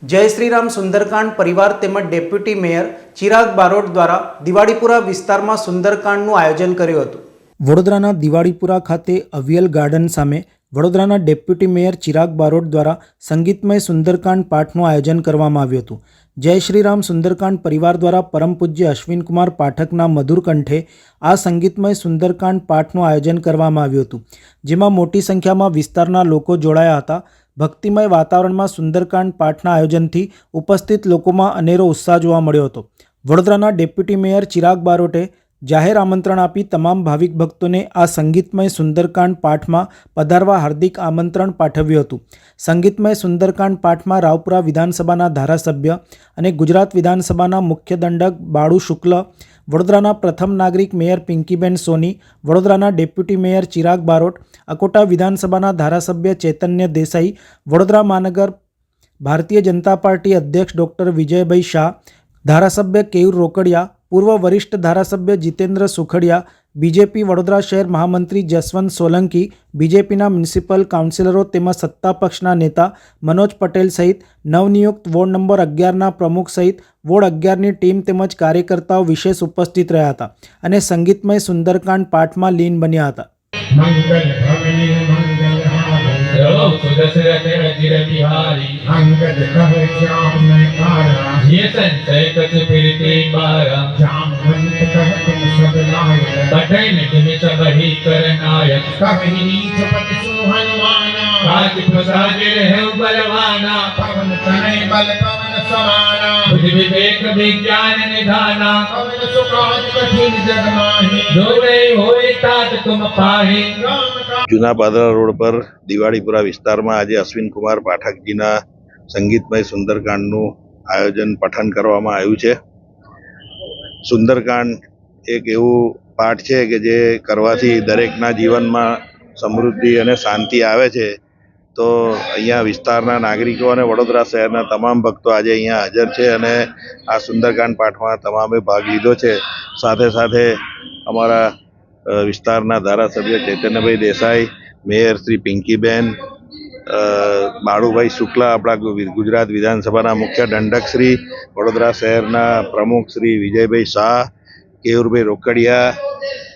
જય શ્રી રામ સુંદરકાંડ પરિવાર તેમજ ડેપ્યુટી મેયર ચિરાગ બારોટ દ્વારા દિવાળીપુરા વિસ્તારમાં સુંદરકાંડનું આયોજન કર્યું હતું। વડોદરાના દિવાળીપુરા ખાતે અવિયલ ગાર્ડન સામે વડોદરાના ડેપ્યુટી મેયર ચિરાગ બારોટ દ્વારા સંગીતમય સુંદરકાંડ પાઠનું આયોજન કરવામાં આવ્યું હતું। જય શ્રી રામ સુંદરકાંડ પરિવાર દ્વારા પરમ પૂજ્ય અશ્વિનકુમાર પાઠકના મધુર કંઠે આ સંગીતમય સુંદરકાંડ પાઠનું આયોજન કરવામાં આવ્યું હતું, જેમાં મોટી સંખ્યામાં વિસ્તારના લોકો જોડાયા હતા। ભક્તિમય વાતાવરણમાં સુંદરકાંડ પાઠના આયોજનથી ઉપસ્થિત લોકોમાં અનેરો ઉત્સાહ જોવા મળ્યો હતો। વડોદરાના ડેપ્યુટી મેયર ચિરાગ બારોટે જાહેર આમંત્રણ આપી તમામ ભાવિક ભક્તોને આ સંગીતમય સુંદરકાંડ પાઠમાં પધારવા હાર્દિક આમંત્રણ પાઠવ્યું હતું। સંગીતમય સુંદરકાંડ પાઠમાં રાવપુરા વિધાનસભાના ધારાસભ્ય અને ગુજરાત વિધાનસભાના મુખ્ય દંડક બાળુ શુક્લ, વડોદરાના પ્રથમ નાગરિક મેયર પિંકીબેન સોની, વડોદરાના ડેપ્યુટી મેયર ચિરાગ બારોટ, અકોટા વિધાનસભાના ધારાસભ્ય ચૈતન્ય દેસાઈ, વડોદરા મહાનગર ભારતીય જનતા પાર્ટી અધ્યક્ષ ડૉક્ટર વિજયભાઈ શાહ, ધારાસભ્ય કેયુર રોકડિયા, પૂર્વ વરિષ્ઠ ધારાસભ્ય જીતેન્દ્ર સુખડિયા, બીજેપી વડોદરા શહેર મહામંત્રી જસવંત સોલંકી, બીજેપીના મ્યુનિસિપલ કાઉન્સિલરો તેમજ સત્તા પક્ષના નેતા મનોજ પટેલ સહિત નવનિયુક્ત વોર્ડ નંબર 11ના પ્રમુખ સહિત વોર્ડ 11ની ટીમ તેમજ કાર્યકર્તાઓ વિશેષ ઉપસ્થિત રહ્યા હતા અને સંગીતમય સુંદરકાંડ પાઠમાં લીન બન્યા હતા। सुदशरथ अजिर बिहारी अंगद कह श्याम कारा ये संचय कछ फिरते बारा जामवंत कह तुम सब लायक कठिन तुम सब ही कर नायक कहि नीच पद सुहनुमाना राज प्रसाद है बलवाना पवन तनय बल पवन समाना बुद्धि विवेक विज्ञान निधाना पवन सुखाद कठिन जग माहि जो नहीं होय तात तुम पाहि જૂના પાદરા રોડ પર દિવાળીપુરા વિસ્તારમાં આજે અશ્વિનકુમાર પાઠકજીના સંગીતમય સુંદરકાંડનું આયોજન પઠન કરવામાં આવ્યું છે। સુંદરકાંડ એક એવું પાઠ છે કે જે કરવાથી દરેકના જીવનમાં સમૃદ્ધિ અને શાંતિ આવે છે। તો અહીંયા વિસ્તારના નાગરિકો અને વડોદરા શહેરના તમામ ભક્તો આજે અહીંયા હાજર છે અને આ સુંદરકાંડ પાઠમાં તમામે ભાગ લીધો છે। સાથે સાથે અમારા વિસ્તારના ધારાસભ્ય ચૈતન્યભાઈ દેસાઈ, મેયર શ્રી પિંકીબેન, બાળુભાઈ શુક્લા, આપણા ગુજરાત વિધાનસભાના મુખ્ય દંડક શ્રી, વડોદરા શહેરના પ્રમુખ શ્રી વિજયભાઈ શાહ, કેયુરભાઈ રોકડિયા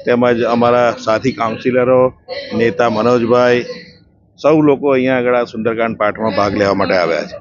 તેમજ અમારા સાથી કાઉન્સિલરો, નેતા મનોજભાઈ, સૌ લોકો અહીંયા આગળ આ સુંદરકાંડ પાઠમાં ભાગ લેવા માટે આવ્યા છે।